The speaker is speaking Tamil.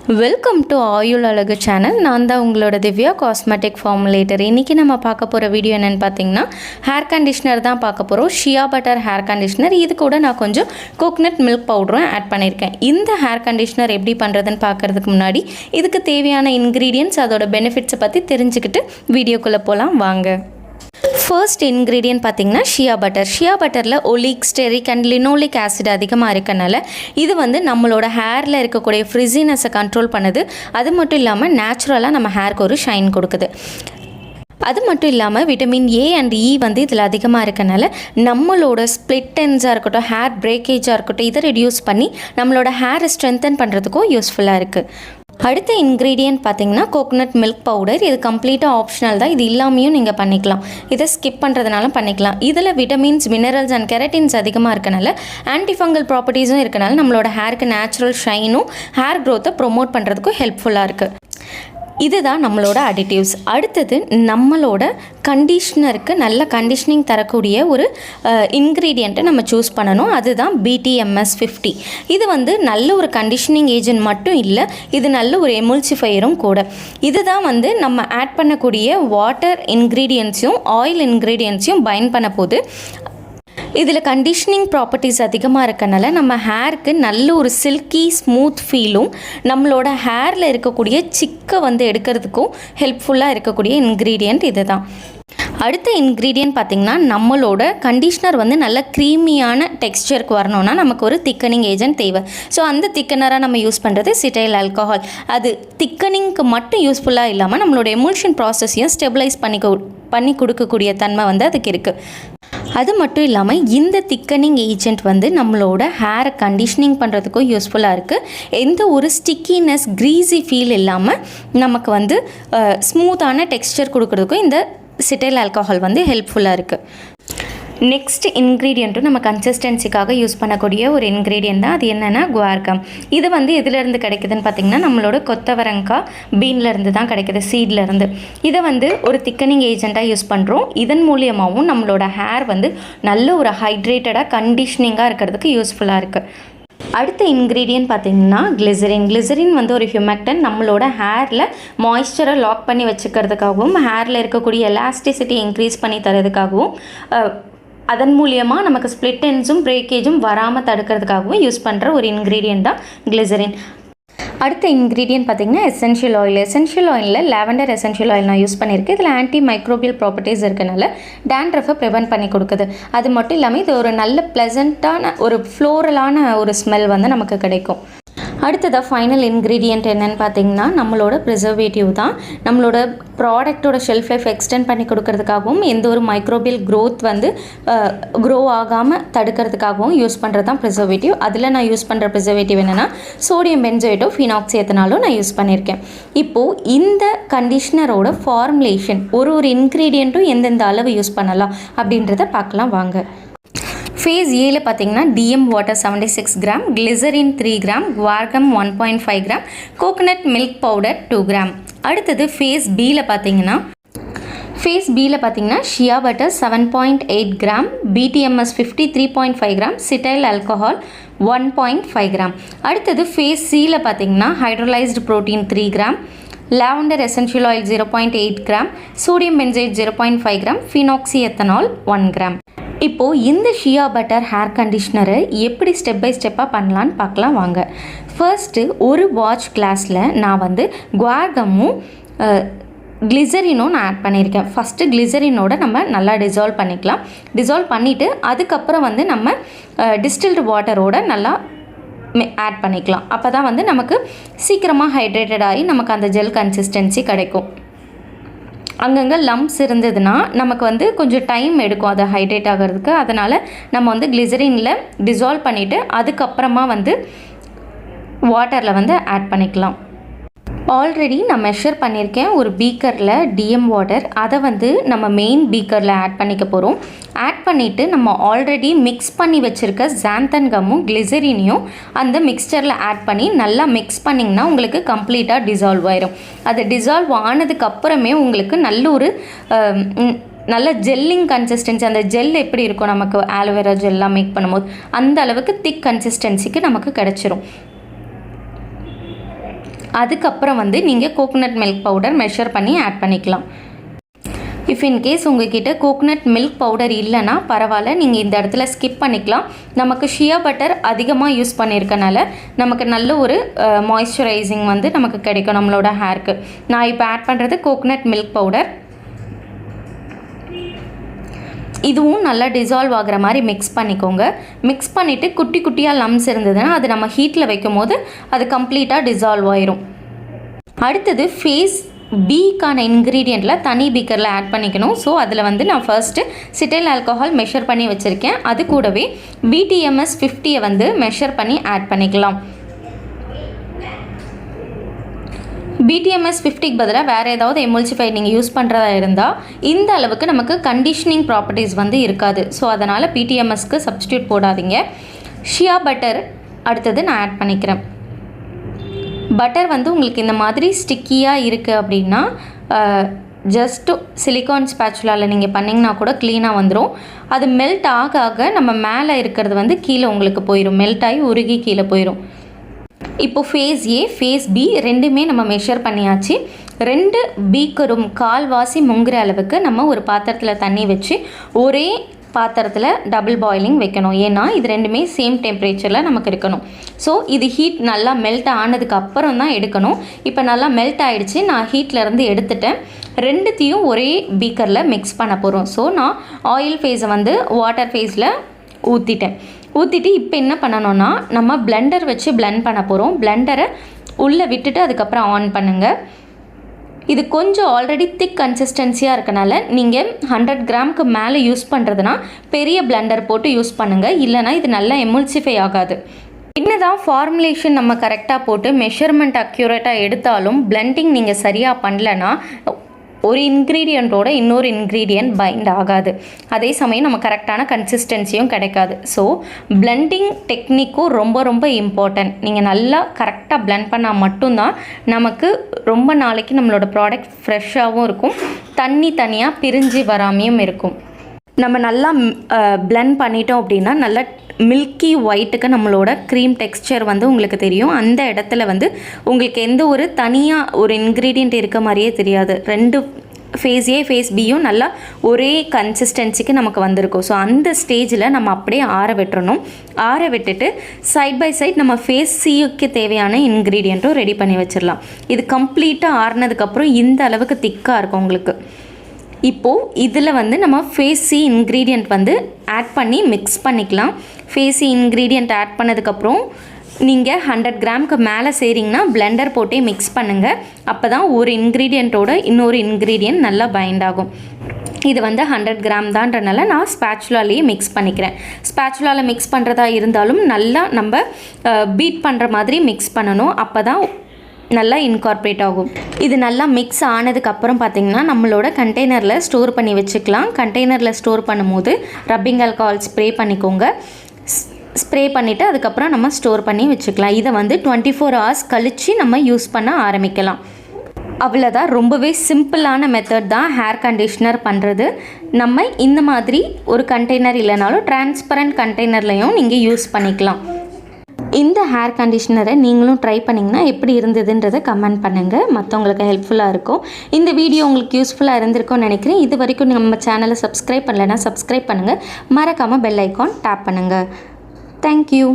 வெல்கம் டு ஆயுள் அழகு சேனல். நான் தான் உங்களோட திவ்யா காஸ்மெட்டிக் ஃபார்முலேட்டர். இன்றைக்கி நம்ம பார்க்க போகிற வீடியோ என்னென்னு பார்த்தீங்கன்னா ஹேர் கண்டிஷ்னர் தான் பார்க்க போகிறோம். ஷியா பட்டர் ஹேர் கண்டிஷ்னர். இது கூட நான் கொஞ்சம் கோகனட் மில்க் பவுடரும் ஆட் பண்ணியிருக்கேன். இந்த ஹேர் கண்டிஷ்னர் எப்படி பண்ணுறதுன்னு பார்க்குறதுக்கு முன்னாடி இதுக்கு தேவையான இன்க்ரீடியன்ட்ஸ் அதோட பெனிஃபிட்ஸை பற்றி தெரிஞ்சுக்கிட்டு வீடியோக்குள்ளே போகலாம் வாங்க. ஃபர்ஸ்ட் இன்க்ரீடியன்ட் பார்த்திங்கன்னா ஷியா பட்டர். ஷியா பட்டரில் oleic, stearic and linoleic acid அதிகமாக இருக்கனால இது வந்து நம்மளோட ஹேரில் இருக்கக்கூடிய ஃப்ரிஸினஸை கண்ட்ரோல் பண்ணுது. அது மட்டும் இல்லாமல் நேச்சுரலாக நம்ம ஹேருக்கு ஒரு ஷைன் கொடுக்குது. அது மட்டும் இல்லாமல் விட்டமின் ஏ அண்ட் இ வந்து இதில் அதிகமாக இருக்கனால நம்மளோட ஸ்ப்ளிட் எண்ட்ஸாக இருக்கட்டும், ஹேர் பிரேக்கேஜாக இருக்கட்டும், இதை ரெடியூஸ் பண்ணி நம்மளோட ஹேரை ஸ்ட்ரென்தன் பண்ணுறதுக்கும் யூஸ்ஃபுல்லாக இருக்குது. அடுத்த இன்க்ரீடியன்ட் பார்த்திங்கன்னா கோகனட் மில்க் பவுடர். இது கம்ப்ளீட்டாக ஆப்ஷனல் தான். இது இல்லாமையும் நீங்கள் பண்ணிக்கலாம். இதை ஸ்கிப் பண்ணுறதுனால பண்ணிக்கலாம். இதில் விட்டமின்ஸ், மினரல்ஸ் அண்ட் கெரட்டின்ஸ் அதிகமாக இருக்கனால ஆன்டிஃபங்கல் ப்ராப்பர்ட்டிஸும் இருக்கனால நம்மளோட ஹேருக்கு நேச்சுரல் ஷைனும் ஹேர் க்ரோத்தை ப்ரொமோட் பண்ணுறதுக்கும் ஹெல்ப்ஃபுல்லாக இருக்குது. இதுதான் நம்மளோட அடிட்டிவ்ஸ். அடுத்தது நம்மளோட கண்டிஷ்னருக்கு நல்ல கண்டிஷ்னிங் தரக்கூடிய ஒரு இன்க்ரீடியண்ட்டை நம்ம சூஸ் பண்ணணும். அதுதான் BTMS 50. இது வந்து நல்ல ஒரு கண்டிஷ்னிங் ஏஜென்ட் மட்டும் இல்லை, இது நல்ல ஒரு எமுல்சிஃபையரும் கூட. இதுதான் வந்து நம்ம ஆட் பண்ணக்கூடிய வாட்டர் இன்க்ரீடியன்ட்ஸையும் ஆயில் இன்க்ரீடியன்ட்ஸையும் பைண்ட் பண்ண போது இதில் கண்டிஷ்னிங் ப்ராப்பர்ட்டிஸ் அதிகமாக இருக்கனால நம்ம ஹேருக்கு நல்ல ஒரு சில்கி ஸ்மூத் ஃபீலும் நம்மளோட ஹேரில் இருக்கக்கூடிய சிக்கை வந்து எடுக்கிறதுக்கும் ஹெல்ப்ஃபுல்லாக இருக்கக்கூடிய இன்க்ரீடியண்ட் இது தான். அடுத்த இன்க்ரீடியன்ட் பார்த்திங்கன்னா நம்மளோட கண்டிஷ்னர் வந்து நல்ல க்ரீமியான டெக்ஸ்சருக்கு வரணும்னா நமக்கு ஒரு திக்கனிங் ஏஜென்ட் தேவை. ஸோ அந்த திக்கனராக நம்ம யூஸ் பண்ணுறது சிட்டைல் ஆல்கஹால். அது திக்கனிங்க்கு மட்டும் யூஸ்ஃபுல்லாக இல்லாமல் நம்மளோட எமுல்ஷன் ப்ராசஸையும் ஸ்டெபிளைஸ் பண்ணி கொடுக்கக்கூடிய தன்மை வந்து அதுக்கு இருக்குது. அது மட்டும் இல்லாமல் இந்த திக்கனிங் ஏஜென்ட் வந்து நம்மளோட ஹேரை கண்டிஷ்னிங் பண்ணுறதுக்கும் யூஸ்ஃபுல்லாக இருக்குது. எந்த ஒரு ஸ்டிக்கினஸ், க்ரீஸி ஃபீல் இல்லாமல் நமக்கு வந்து ஸ்மூத்தான டெக்ஸ்சர் கொடுக்குறதுக்கும் இந்த சிட்டைல் ஆல்கஹால் வந்து ஹெல்ப்ஃபுல்லாக இருக்குது. நெக்ஸ்ட் இன்க்ரீடியண்ட்டும் நம்ம கன்சிஸ்டன்சிக்காக யூஸ் பண்ணக்கூடிய ஒரு இன்க்ரீடியன்ட் தான். அது என்னென்னா குவார்கம். இது வந்து எதுலேருந்து கிடைக்குதுன்னு பார்த்திங்கன்னா நம்மளோட கொத்தவரங்காய் பீன்லேருந்து தான் கிடைக்குது, சீட்லேருந்து. இதை வந்து ஒரு திக்கனிங் ஏஜெண்ட்டாக யூஸ் பண்ணுறோம். இதன் மூலியமாகவும் நம்மளோட ஹேர் வந்து நல்ல ஒரு ஹைட்ரேட்டடாக கண்டிஷ்னிங்காக இருக்கிறதுக்கு யூஸ்ஃபுல்லாக இருக்குது. அடுத்த இன்க்ரீடியன்ட் பார்த்திங்கன்னா கிளிசரின் வந்து ஒரு ஹியூமெக்டன். நம்மளோட ஹேரில் மாய்ஸ்சரை லாக் பண்ணி வச்சுக்கிறதுக்காகவும் ஹேரில் இருக்கக்கூடிய எலாஸ்டிசிட்டி இன்க்ரீஸ் பண்ணி தரதுக்காகவும் அதன் மூலியமாக நமக்கு ஸ்ப்ளிட் எண்ட்ஸும் பிரேக்கேஜும் வராமல் தடுக்கிறதுக்காகவும் யூஸ் பண்ணுற ஒரு இன்க்ரீடியன்ட் தான் கிளிசரின். அடுத்த இன்க்ரீடியன்ட் பார்த்திங்கன்னா எசென்ஷியல் ஆயில். எசென்ஷியல் ஆயிலில் லாவெண்டர் எசென்ஷியல் ஆயில் நான் யூஸ் பண்ணியிருக்கேன். இதில் ஆன்டி மைக்ரோபியல் ப்ராப்பர்ட்டிஸ் இருக்கனால டேண்ட்ரஃபை ப்ரிவென்ட் பண்ணி கொடுக்குது. அது மட்டும் இல்லாமல் இது ஒரு நல்ல ப்ளசண்ட்டான ஒரு ஃப்ளோரலான ஒரு ஸ்மெல் வந்து நமக்கு கிடைக்கும். அடுத்ததாக ஃபைனல் இன்க்ரீடியண்ட் என்னென்னு பார்த்தீங்கன்னா நம்மளோட ப்ரிசர்வேட்டிவ் தான். நம்மளோட ப்ராடக்டோட ஷெல்ஃப் லைஃப் எக்ஸ்டெண்ட் பண்ணி கொடுக்கறதுக்காகவும் எந்த ஒரு மைக்ரோபியல் க்ரோத் வந்து க்ரோ ஆகாமல் தடுக்கிறதுக்காகவும் யூஸ் பண்ணுறது தான் ப்ரிசர்வேட்டிவ். அதில் நான் யூஸ் பண்ணுற ப்ரிசர்வேட்டிவ் என்னென்னா சோடியம் பென்சோயேட்டோ ஃபினாக்சியத்தினாலும் நான் யூஸ் பண்ணியிருக்கேன். இப்போது இந்த கண்டிஷ்னரோட ஃபார்முலேஷன் ஒரு இன்க்ரீடியண்ட்டும் எந்தெந்த அளவு யூஸ் பண்ணலாம் அப்படின்றத பார்க்கலாம் வாங்க. ஃபேஸ் ஏல பார்த்திங்கன்னா DM water 76 gram, glycerin 3 gram, guar gum 1.5 gram, coconut milk powder 2 gram. அடுத்தது ஃபேஸ் பியில் பார்த்திங்கன்னா shea butter 7.8 gram, BTMS 50 3.5 gram, cetyl alcohol 1.5 gram. அடுத்தது ஃபேஸ் சியில் பார்த்திங்கன்னா hydrolysed protein 3 gram, lavender essential oil 0.8 gram, sodium benzoate 0.5 gram, phenoxy ethanol 1 gram. இப்போது இந்த ஷியா பட்டர் ஹேர் கண்டிஷ்னரை எப்படி ஸ்டெப் பை ஸ்டெப்பாக பண்ணலான்னு பார்க்கலாம் வாங்க. ஃபர்ஸ்ட்டு ஒரு வாட்ச் கிளாஸில் நான் வந்து குவார்கமும் கிளிசரினும் நான் ஆட் பண்ணியிருக்கேன். ஃபஸ்ட்டு கிளிசரினோட நம்ம நல்லா டிசால்வ் பண்ணிக்கலாம். டிசால்வ் பண்ணிவிட்டு அதுக்கப்புறம் வந்து நம்ம டிஸ்டில்டு வாட்டரோட நல்லா ஆட் பண்ணிக்கலாம். அப்போ தான் வந்து நமக்கு சீக்கிரமாக ஹைட்ரேட்டட் ஆகி நமக்கு அந்த ஜெல் கன்சிஸ்டன்சி கிடைக்கும். அங்கங்கே லம்ப்ஸ் இருந்ததுன்னா நமக்கு வந்து கொஞ்சம் டைம் எடுக்கும் அதை ஹைட்ரேட் ஆகிறதுக்கு. அதனால் நம்ம வந்து கிளிசரினில் டிசால்வ் பண்ணிவிட்டு அதுக்கப்புறமா வந்து வாட்டரில் வந்து ஆட் பண்ணிக்கலாம். ஆல்ரெடி நான் மெஷர் பண்ணியிருக்கேன் ஒரு பீக்கரில் DM வாட்டர். அதை வந்து நம்ம மெயின் பீக்கரில் ஆட் பண்ணிக்க போகிறோம். ஆட் பண்ணிவிட்டு நம்ம ஆல்ரெடி மிக்ஸ் பண்ணி வச்சுருக்க ஜாந்தன் கம்மும் கிளிசரினையும் அந்த மிக்ஸ்சரில் ஆட் பண்ணி நல்லா மிக்ஸ் பண்ணிங்கன்னா உங்களுக்கு கம்ப்ளீட்டாக டிசால்வ் ஆயிரும். அது டிசால்வ் ஆனதுக்கப்புறமே உங்களுக்கு நல்ல ஜெல்லிங் கன்சிஸ்டன்சி, அந்த ஜெல் எப்படி இருக்கும் நமக்கு ஆலோவேரா ஜெல்லாம் மேக் பண்ணும்போது அந்த அளவுக்கு திக் கன்சிஸ்டன்சிக்கு நமக்கு கிடச்சிரும். அதுக்கப்புறம் வந்து நீங்கள் கோகோனட் மில்க் பவுடர் மெஷர் பண்ணி ஆட் பண்ணிக்கலாம். இஃப் இன்கேஸ் உங்ககிட்ட கோகோனட் மில்க் பவுடர் இல்லைன்னா பரவாயில்ல, நீங்கள் இந்த இடத்துல ஸ்கிப் பண்ணிக்கலாம். நமக்கு ஷியா பட்டர் அதிகமாக யூஸ் பண்ணியிருக்கனால நமக்கு நல்ல ஒரு மாய்ஸ்சரைசிங் வந்து நமக்கு கிடைக்கும் நம்மளோட ஹேருக்கு. நான் இப்போ ஆட் பண்ணுறது கோகோனட் மில்க் பவுடர். இதுவும் நல்லா டிசால்வ் ஆகிற மாதிரி மிக்ஸ் பண்ணிக்கோங்க. மிக்ஸ் பண்ணிவிட்டு குட்டி குட்டியாக லம்ஸ் இருந்ததுன்னா அது நம்ம ஹீட்டில் வைக்கும் போது அது கம்ப்ளீட்டாக டிசால்வ் ஆயிரும். அடுத்தது ஃபேஸ் பீக்கான இன்க்ரீடியண்ட்டில் தனி பீக்கரில் ஆட் பண்ணிக்கணும். ஸோ அதில் வந்து நான் ஃபர்ஸ்ட்டு சிட்டைல் ஆல்கஹால் மெஷர் பண்ணி வச்சுருக்கேன். அது கூடவே BTMS 50 வந்து மெஷர் பண்ணி ஆட் பண்ணிக்கலாம். BTMS 50க்கு பதிலாக வேறு ஏதாவது எமுல்சிஃபையர் நீங்கள் யூஸ் பண்ணுறதா இருந்தால் இந்த அளவுக்கு நமக்கு கண்டிஷனிங் ப்ராப்பர்ட்டிஸ் வந்து இருக்காது. ஸோ அதனால் BTMSக்கு சப்ஸ்டியூட் போடாதீங்க. ஷியா பட்டர் அடுத்தது நான் ஆட் பண்ணிக்கிறேன். பட்டர் வந்து உங்களுக்கு இந்த மாதிரி ஸ்டிக்கியாக இருக்குது அப்படின்னா ஜஸ்ட்டு சிலிக்கான் ஸ்பேச்சுலாவில் நீங்கள் பண்ணிங்கன்னா கூட க்ளீனாக வந்துடும். அது மெல்ட் ஆக ஆக நம்ம மேலே இருக்கிறது வந்து கீழே உங்களுக்கு போயிடும், மெல்ட் ஆகி உருகி கீழே போயிடும். இப்போது ஃபேஸ் A ஃபேஸ் B ரெண்டுமே நம்ம மெஷர் பண்ணியாச்சு. 2 பீக்கரும் கால்வாசி முங்குற அளவுக்கு நம்ம ஒரு பாத்திரத்தில் தண்ணி வச்சு ஒரே பாத்திரத்தில் டபுள் பாயிலிங் வைக்கணும். ஏன்னா இது ரெண்டுமே சேம் டெம்பரேச்சரில் நமக்கு இருக்கணும். ஸோ இது ஹீட் நல்லா மெல்ட் ஆனதுக்கு அப்புறம் தான் எடுக்கணும். இப்போ நல்லா மெல்ட் ஆகிடுச்சு, நான் ஹீட்லேருந்து எடுத்துட்டேன். ரெண்டுத்தையும் ஒரே பீக்கரில் மிக்ஸ் பண்ண போகிறோம். ஸோ நான் ஆயில் ஃபேஸை வந்து வாட்டர் ஃபேஸில் ஊற்றிட்டு இப்போ என்ன பண்ணணும்னா நம்ம பிளெண்டர் வச்சு பிளெண்ட் பண்ண போகிறோம். பிளெண்டரை உள்ளே விட்டுட்டு அதுக்கப்புறம் ஆன் பண்ணுங்கள். இது கொஞ்சம் ஆல்ரெடி திக் கன்சிஸ்டன்சியாக இருக்கனால நீங்கள் 100 கிராமுக்கு மேலே யூஸ் பண்ணுறதுனா பெரிய பிளெண்டர் போட்டு யூஸ் பண்ணுங்கள், இல்லைனா இது நல்லா எமுல்சிஃபை ஆகாது. என்னதான் ஃபார்முலேஷன் நம்ம கரெக்டாக போட்டு மெஷர்மெண்ட் அக்யூரேட்டாக எடுத்தாலும் பிளெண்டிங் நீங்கள் சரியாக பண்ணலன்னா ஒரு இன்க்ரீடியண்ட்டோட இன்னொரு இன்க்ரீடியன்ட் பைண்ட் ஆகாது. அதே சமயம் நம்ம கரெக்டான கன்சிஸ்டன்சியும் கிடைக்காது. ஸோ பிளெண்டிங் டெக்னிக்கும் ரொம்ப ரொம்ப இம்பார்ட்டன்ட். நீங்கள் நல்லா கரெக்டாக பிளெண்ட் பண்ணால் மட்டும்தான் நமக்கு ரொம்ப நாளைக்கு நம்மளோட ப்ராடக்ட் ஃப்ரெஷ்ஷாகவும் இருக்கும், தண்ணி தனியாக பிரிஞ்சு வராமையும் இருக்கும். நம்ம நல்லா பிளெண்ட் பண்ணிட்டோம் அப்படின்னா நல்லா மில்கி ஒயிட்டுக்கு நம்மளோட க்ரீம் டெக்ஸ்சர் வந்து உங்களுக்கு தெரியும். அந்த இடத்துல வந்து உங்களுக்கு எந்த ஒரு தனியாக ஒரு இன்க்ரீடியண்ட் இருக்க மாதிரியே தெரியாது. 2 ஃபேஸ் A ஃபேஸ் Bயும் நல்லா ஒரே கன்சிஸ்டன்சிக்கு நமக்கு வந்திருக்கும். ஸோ அந்த ஸ்டேஜில் நம்ம அப்படியே ஆற விட்டுறணும். ஆற விட்டுட்டு சைட் பை சைட் நம்ம ஃபேஸ் Cக்கு தேவையான இன்க்ரீடியண்ட்டும் ரெடி பண்ணி வச்சிடலாம். இது கம்ப்ளீட்டாக ஆறினதுக்கப்புறம் இந்த அளவுக்கு திக்காக இருக்கும் உங்களுக்கு. இப்போது இதில் வந்து நம்ம ஃபேஸ் C இன்க்ரீடியண்ட் வந்து ஆட் பண்ணி மிக்ஸ் பண்ணிக்கலாம். ஃபேஸ் C இன்க்ரீடியண்ட் ஆட் பண்ணதுக்கப்புறம் நீங்கள் 100 கிராமுக்கு மேலே செய்கிறீங்கன்னா பிளெண்டர் போட்டே மிக்ஸ் பண்ணுங்கள். அப்போ தான் ஒரு இன்க்ரீடியண்ட்டோட இன்னொரு இன்க்ரீடியண்ட் நல்லா பைண்ட் ஆகும். இது வந்து 100 கிராம் தான்றனால நான் ஸ்பேச்சுலாலேயே மிக்ஸ் பண்ணிக்கிறேன். ஸ்பேச்சுலாவில் மிக்ஸ் பண்ணுறதா இருந்தாலும் நல்லா நம்ம பீட் பண்ணுற மாதிரி மிக்ஸ் பண்ணணும், அப்போ தான் நல்லா இன்கார்பரேட் ஆகும். இது நல்லா மிக்ஸ் ஆனதுக்கப்புறம் பார்த்திங்கன்னா நம்மளோட கண்டெய்னரில் ஸ்டோர் பண்ணி வச்சுக்கலாம். கண்டெய்னரில் ஸ்டோர் பண்ணும்போது ரப்பிங் ஆல்கஹால் ஸ்ப்ரே பண்ணிக்கோங்க. ஸ்ப்ரே பண்ணிவிட்டு அதுக்கப்புறம் நம்ம ஸ்டோர் பண்ணி வச்சுக்கலாம். இதை வந்து 24 ஹவர்ஸ் கழித்து நம்ம யூஸ் பண்ண ஆரம்பிக்கலாம். அவ்வளோதான், ரொம்பவே சிம்பிளான மெத்தட் தான் ஹேர் கண்டிஷ்னர் பண்ணுறது. நம்ம இந்த மாதிரி ஒரு கண்டெய்னர் இல்லைனாலும் டிரான்ஸ்பரண்ட் கண்டெய்னர்லையும் நீங்கள் யூஸ் பண்ணிக்கலாம். இந்த ஹேர் கண்டிஷ்னரை நீங்களும் ட்ரை பண்ணிங்கன்னா எப்படி இருந்ததுன்றதை கமெண்ட் பண்ணுங்கள், மற்றவங்களுக்கு ஹெல்ப்ஃபுல்லாக இருக்கும். இந்த வீடியோ உங்களுக்கு யூஸ்ஃபுல்லாக இருந்திருக்கும்னு நினைக்கிறேன். இது வரைக்கும் நம்ம சேனலை சப்ஸ்கிரைப் பண்ணலைன்னா சப்ஸ்கிரைப் பண்ணுங்கள், மறக்காமல் பெல் ஐக்கான் டேப் பண்ணுங்கள். தேங்க்யூ.